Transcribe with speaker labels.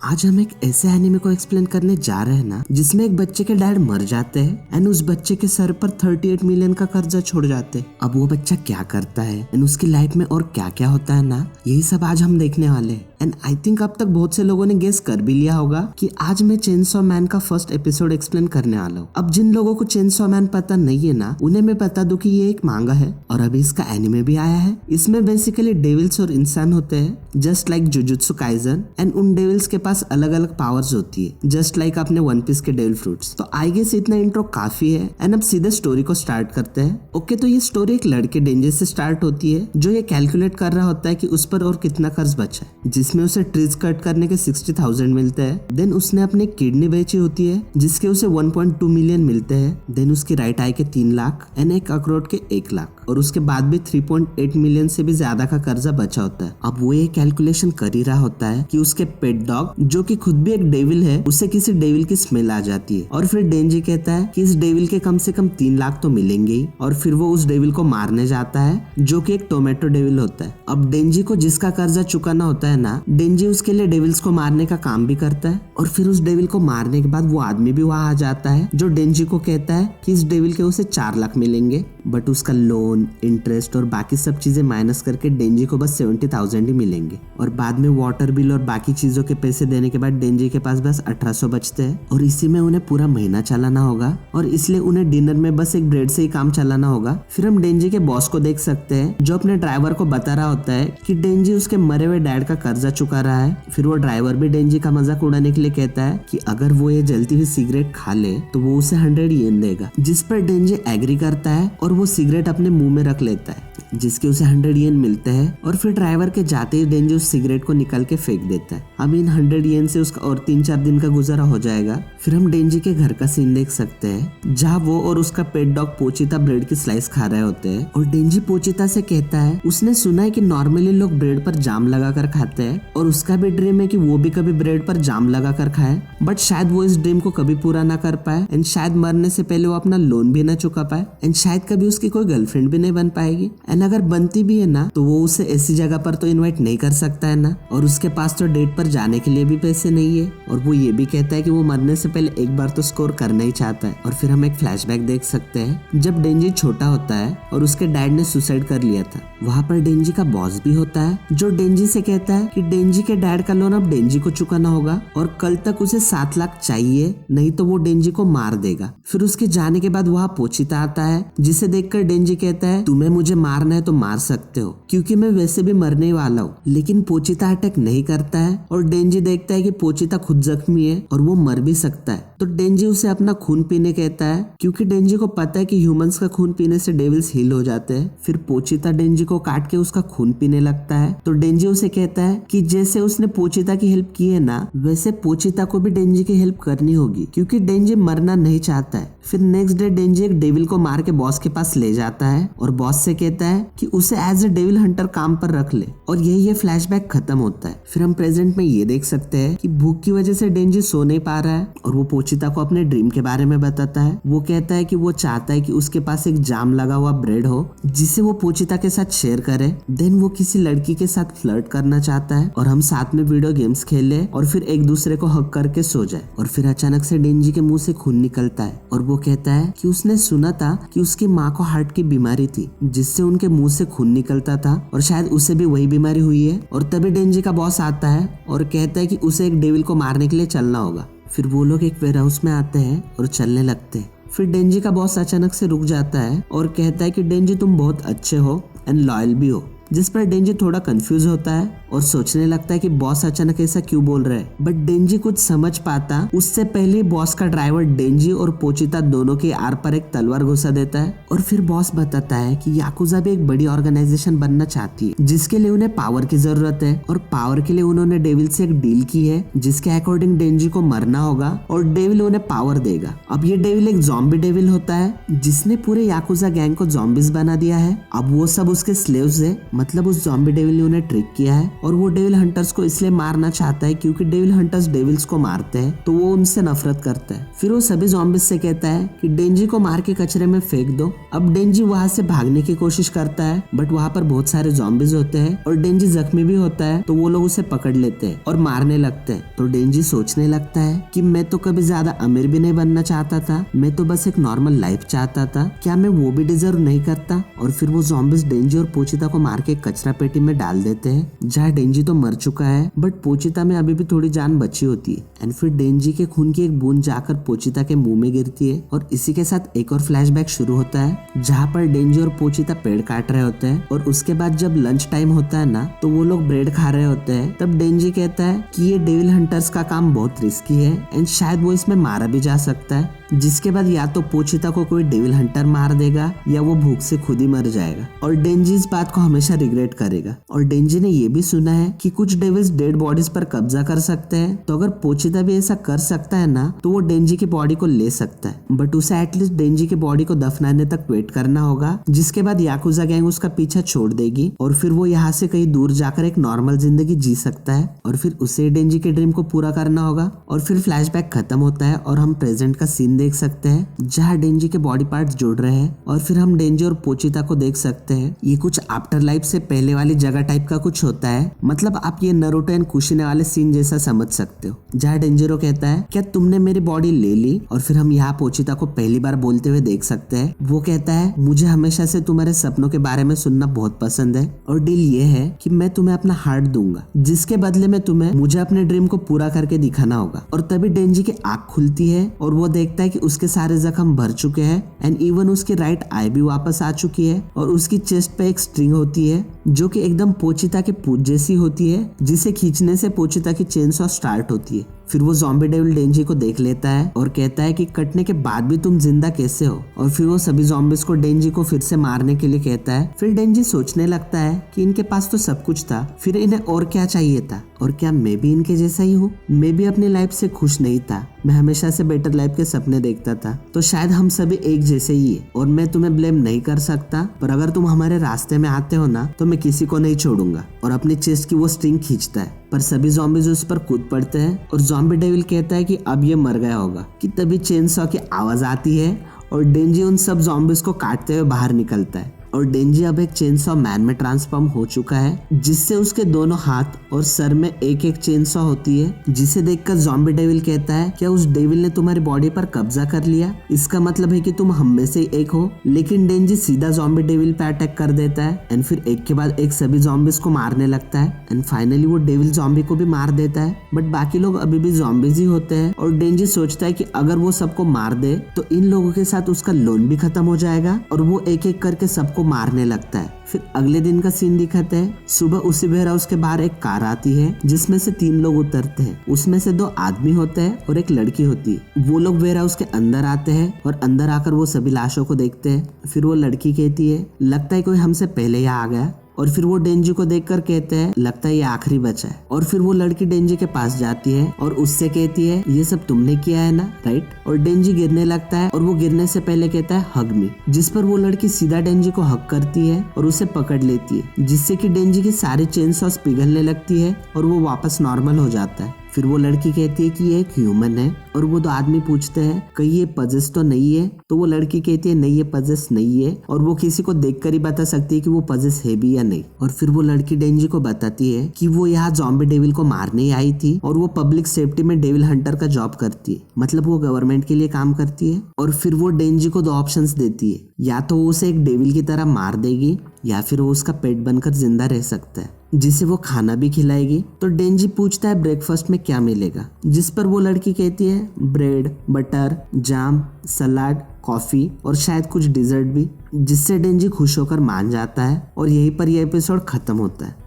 Speaker 1: आज हम एक ऐसे एनिमे को एक्सप्लेन करने जा रहे हैं ना जिसमें एक बच्चे के डैड मर जाते हैं एंड उस बच्चे के सर पर 38 मिलियन का कर्जा छोड़ जाते हैं। अब वो बच्चा क्या करता है एंड उसकी लाइफ में और क्या क्या होता है ना, यही सब आज हम देखने वाले हैं। एंड आई थिंक अब तक बहुत से लोगों ने गेस कर भी लिया होगा कि आज मैं चेनसॉ मैन का फर्स्ट एपिसोड एक्सप्लेन करने वाला हूँ। अब जिन लोगों को चेनसॉ मैन पता नहीं है ना, उन्हें मैं बता दूं कि ये एक मांगा है और अभी इसका एनिमे भी आया है। इसमें बेसिकली डेविल्स और इंसान होते हैं just like Jujutsu Kaisen and उन डेविल्स के पास अलग अलग पावर्स होती है जस्ट लाइक अपने वन पीस के डेविल फ्रूट्स। तो आई गेस इतना इंट्रो काफी है एंड अब सीधे स्टोरी को स्टार्ट करते हैं। ओके, तो ये स्टोरी एक लड़के डेंजर से स्टार्ट होती है जो ये कैलकुलेट कर रहा होता है कि उस पर और कितना कर्ज बचा है, जिसमें उसे ट्रीज कट करने के 60,000 मिलते हैं। देन उसने अपनी किडनी बेची होती है जिसके उसे 1.2 मिलियन मिलते हैं। देन उसकी राइट आई के 3 लाख एंड एक अखरोट के 1 लाख और उसके बाद भी 3.8 मिलियन से भी ज्यादा का कर्जा बचा होता है। अब वो ये कैलकुलेशन कर ही रहा होता है कि उसके पेट डॉग जो कि खुद भी एक डेविल है, उसे किसी डेविल की स्मेल आ जाती है और फिर डेंजी कहता है कि इस डेविल के कम से कम 3 लाख तो मिलेंगे ही और फिर वो उस डेविल को मारने जाता है जो कि एक टोमेटो डेविल होता है। अब डेंजी को जिसका कर्जा चुकाना होता है ना, डेंजी उसके लिए डेविल्स को मारने का काम भी करता है और फिर उस डेविल को मारने के बाद वो आदमी भी वहां आ जाता है जो डेंजी को कहता है कि इस डेविल के उसे 4 लाख मिलेंगे, बट उसका लोन, इंटरेस्ट और बाकी सब चीजें माइनस करके डेंजी को बस 70,000 ही मिलेंगे और बाद में वाटर बिल और बाकी चीजों के पैसे देने के बाद डेंजी के पास बस 1800 बचते हैं और इसी में उन्हें पूरा महीना चलाना होगा और इसलिए उन्हें डिनर में बस एक ब्रेड से ही काम चलाना होगा। फिर हम डेंजी के बॉस को देख सकते हैं जो अपने ड्राइवर को बता रहा होता है कि डेंजी उसके मरे हुए डैड का कर्जा चुका रहा है। फिर वो ड्राइवर भी डेंजी का मजाक उड़ाने के लिए कहता है कि अगर वो ये जलती हुई सिगरेट खा ले तो वो उसे 100 येन देगा, जिस पर डेंजी एग्री करता है और वो सिगरेट अपने मुंह में रख लेता है जिसके उसे 100 येन मिलते हैं और फिर ड्राइवर के जाते ही डेंजी उस सिगरेट को निकाल के फेंक देता है। अब इन 100 येन से उसका और 3-4 दिन का गुजारा हो जाएगा। फिर हम डेंजी के घर का सीन देख सकते हैं जहाँ वो और उसका पेट डॉग पोचिता ब्रेड की स्लाइस खा रहे होते हैं और डेंजी पोचिता से कहता है उसने सुना है कि नॉर्मली लोग ब्रेड पर जाम लगा कर खाते हैं और उसका भी ड्रीम है कि वो भी कभी ब्रेड पर जाम लगा कर खाए, बट शायद वो इस ड्रीम को कभी पूरा ना कर पाए एंड शायद मरने से पहले वो अपना लोन भी ना चुका पाए एंड शायद कभी उसकी कोई गर्लफ्रेंड भी नहीं बन पाएगी एंड अगर बनती भी है ना तो वो उसे ऐसी जगह पर तो इनवाइट नहीं कर सकता है ना, और उसके पास तो डेट पर जाने के लिए भी पैसे नहीं है और वो ये भी कहता है कि वो मरने से पहले एक बार तो स्कोर करना ही चाहता है। और फिर हम एक फ्लैशबैक देख सकते हैं जब डेंजी छोटा होता है और उसके डैड ने सुसाइड कर लिया था। वहाँ पर डेंजी का बॉस भी होता है जो डेंजी से कहता है कि डेंजी के डैड का लोन अब डेंजी को चुकाना होगा और कल तक उसे 7 लाख चाहिए, नहीं तो वो डेंजी को मार देगा। फिर उसके जाने के बाद वहाँ पोचिता आता है जिसे देखकर डेंजी कहता है तुम्हें मुझे मारना है तो मार सकते हो क्योंकि मैं वैसे भी मरने वाला हूँ, लेकिन पोचिता अटैक नहीं करता है और डेंजी देखता है कि पोचिता खुद जख्मी है और वो मर भी सकता है। तो डेंजी उसे अपना खून पीने कहता है क्योंकि डेंजी को पता है कि ह्यूमंस का खून पीने से डेविल्स हील हो जाते हैं। फिर पोचिता डेंजी को काट के उसका खून पीने लगता है तो डेंजी उसे कहता है कि जैसे उसने पोचिता की हेल्प की है ना, वैसे पोचिता को भी डेंजी की हेल्प करनी होगी क्योंकि डेंजी मरना नहीं चाहता है। फिर नेक्स्ट डे डेंजी एक डेविल को मार के बॉस के पास ले जाता है और बॉस से कहता है कि उसे एज ए डेविल हंटर काम पर रख ले और यही ये फ्लैशबैक खत्म होता है। फिर हम प्रेजेंट में ये देख सकते हैं कि भूख की वजह से डेंजी सो नहीं पा रहा है और वो पोचिता को अपने ड्रीम के बारे में बताता है। वो कहता है कि वो चाहता है कि उसके पास एक जाम लगा हुआ ब्रेड हो जिसे वो पोचिता के साथ शेयर करे। देन वो किसी लड़की के साथ फ्लर्ट करना चाहता है और हम साथ में वीडियो गेम्स खेले और फिर एक दूसरे को हक करके सो जाए। और फिर अचानक से डेंजी के मुंह से खून निकलता है और वो कहता है कि उसने सुना था कि उसकी माँ को हार्ट की बीमारी थी जिससे उनके मुंह से खून निकलता था और शायद उसे भी वही बीमारी हुई है। और तभी डेंजी का बॉस आता है और कहता है कि उसे एक डेविल को मारने के लिए चलना होगा। फिर वो लोग एक वेयरहाउस में आते हैं और चलने लगते हैं। फिर डेंजी का बॉस अचानक से रुक जाता है और कहता है कि डेंजी तुम बहुत अच्छे हो एंड लॉयल भी हो, जिस पर डेंजी थोड़ा कंफ्यूज होता है और सोचने लगता है कि बॉस अचानक ऐसा क्यों बोल रहे हैं, बट डेंजी कुछ समझ पाता उससे पहले बॉस का ड्राइवर डेंजी और पोचिता दोनों के आर पर एक तलवार घुसा देता है और फिर बॉस बताता है कि याकुजा भी एक बड़ी ऑर्गेनाइजेशन बनना चाहती है जिसके लिए उन्हें पावर की जरूरत है और पावर के लिए उन्होंने डेविल से एक डील की है जिसके अकॉर्डिंग डेंजी को मरना होगा और डेविल उन्हें पावर देगा। अब ये डेविल एक ज़ॉम्बी डेविल होता है जिसने पूरे याकुजा गैंग को ज़ॉम्बीज बना दिया है। अब वो सब उसके स्लेव्स है, मतलब उस ज़ॉम्बी डेविल ने उन्हें ट्रिक किया है और वो डेविल हंटर्स को इसलिए मारना चाहता है क्योंकि डेविल हंटर्स डेविल्स को मारते हैं तो वो उनसे नफरत करता है। फिर वो सभी ज़ॉम्बीज से कहता है कि डेंजी को मार के कचरे में फेंक दो। अब डेंजी वहाँ से भागने की कोशिश करता है बट वहाँ पर बहुत सारे ज़ॉम्बीज होते हैं और डेंजी जख्मी भी होता है तो वो लोग उसे पकड़ लेते हैं और मारने लगते हैं। तो डेंजी सोचने लगता है कि मैं तो कभी ज्यादा अमीर भी नहीं बनना चाहता था, मैं तो बस एक नॉर्मल लाइफ चाहता था, क्या मैं वो भी डिजर्व नहीं करता। और फिर वो ज़ॉम्बीज डेंजी और पोचिता को मार के कचरा पेटी में डाल देते हैं जहाँ डेंजी तो मर चुका है बट पोचिता में अभी भी थोड़ी जान बची होती है। एंड फिर डेंजी के खून की एक बूंद जाकर पोचिता के मुंह में गिरती है और इसी के साथ एक और फ्लैशबैक शुरू होता है जहाँ पर डेंजी और पोचिता पेड़ काट रहे होते हैं और उसके बाद जब लंच टाइम होता है ना तो वो लोग ब्रेड खा रहे होते हैं। तब डेंजी कहता है कि ये डेविल हंटर्स का काम बहुत रिस्की है एंड शायद वो इसमें मारा भी जा सकता है, जिसके बाद या तो पोचिता को कोई डेविल हंटर मार देगा या वो भूख से खुद ही मर जाएगा और डेंजी इस बात को हमेशा रिग्रेट करेगा। और डेंजी ने ये भी सुना है कि कुछ डेविल्स डेड बॉडीज पर कब्जा कर सकते हैं, तो अगर पोचिता भी ऐसा कर सकता है ना तो वो डेंजी की बॉडी को ले सकता है बट उसे एटलीस्ट डेंजी की बॉडी को दफनाने तक वेट करना होगा, जिसके बाद याकुजा गैंग उसका पीछा छोड़ देगी और फिर वो यहाँ से कहीं दूर जाकर एक नॉर्मल जिंदगी जी सकता है और फिर उसे डेंजी के ड्रीम को पूरा करना होगा। और फिर फ्लैशबैक खत्म होता है और हम प्रेजेंट का सीन देख सकते हैं जहाँ डेंजी के बॉडी पार्ट्स जुड़ रहे हैं और फिर हम डेंजी और पोचिता को देख सकते हैं। ये कुछ आफ्टर लाइफ से पहले वाली जगह टाइप का कुछ होता है, मतलब आप ये नारुतो एंड कुशिने वाले सीन जैसा समझ सकते हो जहाँ डेंजरो कहता है क्या तुमने मेरी बॉडी ले ली। और फिर हम यहाँ पोचिता को पहली बार बोलते हुए देख सकते हैं। वो कहता है मुझे हमेशा से तुम्हारे सपनों के बारे में सुनना बहुत पसंद है और डील ये है कि मैं तुम्हें अपना हार्ट दूंगा जिसके बदले में तुम्हें मुझे अपने ड्रीम को पूरा करके दिखाना होगा। और तभी डेंजी की आंख खुलती है और वो देखता है कि उसके सारे जख्म भर चुके हैं एंड इवन उसकी राइट आई भी वापस आ चुकी है और उसकी चेस्ट पे एक स्ट्रिंग होती है जो कि एकदम पोचिता के पूंछ जैसी होती है, जिसे खींचने से पोचिता की चेनसॉ स्टार्ट होती है। फिर वो ज़ॉम्बी डेविल डेंजी को देख लेता है और कहता है कि कटने के बाद भी तुम जिंदा कैसे हो। और फिर वो सभी ज़ॉम्बीज को डेंजी को फिर से मारने के लिए कहता है। फिर डेंजी सोचने लगता है कि इनके पास तो सब कुछ था, फिर इन्हें और क्या चाहिए था, और क्या मैं भी इनके जैसा ही हूँ। मैं भी अपनी लाइफ से खुश नहीं था, मैं हमेशा से बेटर लाइफ के सपने देखता था, तो शायद हम सभी एक जैसे ही है और मैं तुम्हें ब्लेम नहीं कर सकता, पर अगर तुम हमारे रास्ते में आते हो ना तो मैं किसी को नहीं छोड़ूंगा। और अपनी चेस्ट की वो स्ट्रिंग खींचता है पर सभी ज़ॉम्बीज उस पर कूद पड़ते हैं और ज़ॉम्बी डेविल कहता है कि अब ये मर गया होगा कि तभी चेनसॉ की आवाज आती है और डेंजी उन सब ज़ॉम्बीज को काटते हुए बाहर निकलता है। और डेंजी अब एक चेनसॉ मैन में ट्रांसफॉर्म हो चुका है जिससे उसके दोनों हाथ और सर में एक एक चेनसॉ होती है, जिसे देखकर ज़ॉम्बी डेविल कहता है क्या उस डेविल ने तुम्हारी बॉडी पर कब्जा कर लिया, इसका मतलब है कि तुम हम में से एक हो। लेकिन डेंजी सीधा ज़ॉम्बी डेविल पे अटैक कर देता है एंड फिर एक के बाद एक सभी ज़ॉम्बीज को मारने लगता है एंड फाइनली वो डेविल ज़ॉम्बी को भी मार देता है, बट बाकी लोग अभी भी ज़ॉम्बीज ही होते हैं। और डेंजी सोचता है कि अगर वो सबको मार दे तो इन लोगों के साथ उसका लोन भी खत्म हो जाएगा और वो एक एक करके सबको मारने लगता है। फिर अगले दिन का सीन दिखाते हैं। सुबह उसी वेयर हाउस के बाहर एक कार आती है जिसमें से 3 लोग उतरते हैं, उसमें से 2 आदमी होते हैं और एक लड़की होती है। वो लोग वेयर हाउस के अंदर आते हैं और अंदर आकर वो सभी लाशों को देखते हैं। फिर वो लड़की कहती है लगता है कोई हमसे पहले यहाँ आ गया, और फिर वो डेंजी को देखकर कहते हैं लगता है ये आखिरी बचा है। और फिर वो लड़की डेंजी के पास जाती है और उससे कहती है ये सब तुमने किया है ना, राइट। और डेंजी गिरने लगता है और वो गिरने से पहले कहता है हग मी, जिस पर वो लड़की सीधा डेंजी को हग करती है और उसे पकड़ लेती है, जिससे कि डेंजी की सारी चेनसॉस पिघलने लगती है और वो वापस नॉर्मल हो जाता है। फिर वो लड़की कहती है कि ये एक ह्यूमन है और वो 2 आदमी पूछते हैं कहीं ये पजेस तो नहीं है, तो वो लड़की कहती है नहीं ये पजेस नहीं है और वो किसी को देखकर ही बता सकती है कि वो पजेस है भी या नहीं। और फिर वो लड़की डेंजी को बताती है कि वो यहाँ ज़ॉम्बी डेविल को मारने ही आई थी और वो पब्लिक सेफ्टी में डेविल हंटर का जॉब करती है, मतलब वो गवर्नमेंट के लिए काम करती है। और फिर वो डेंजी को 2 ऑप्शंस देती है, या तो वो उसे एक डेविल की तरह मार देगी या फिर वो उसका पेट बनकर जिंदा रह सकता है, जिसे वो खाना भी खिलाएगी। तो डेंजी पूछता है ब्रेकफास्ट में क्या मिलेगा, जिस पर वो लड़की कहती है ब्रेड, बटर, जाम, सलाद, कॉफी और शायद कुछ डिजर्ट भी, जिससे डेंजी खुश होकर मान जाता है और यहीं पर यह एपिसोड खत्म होता है।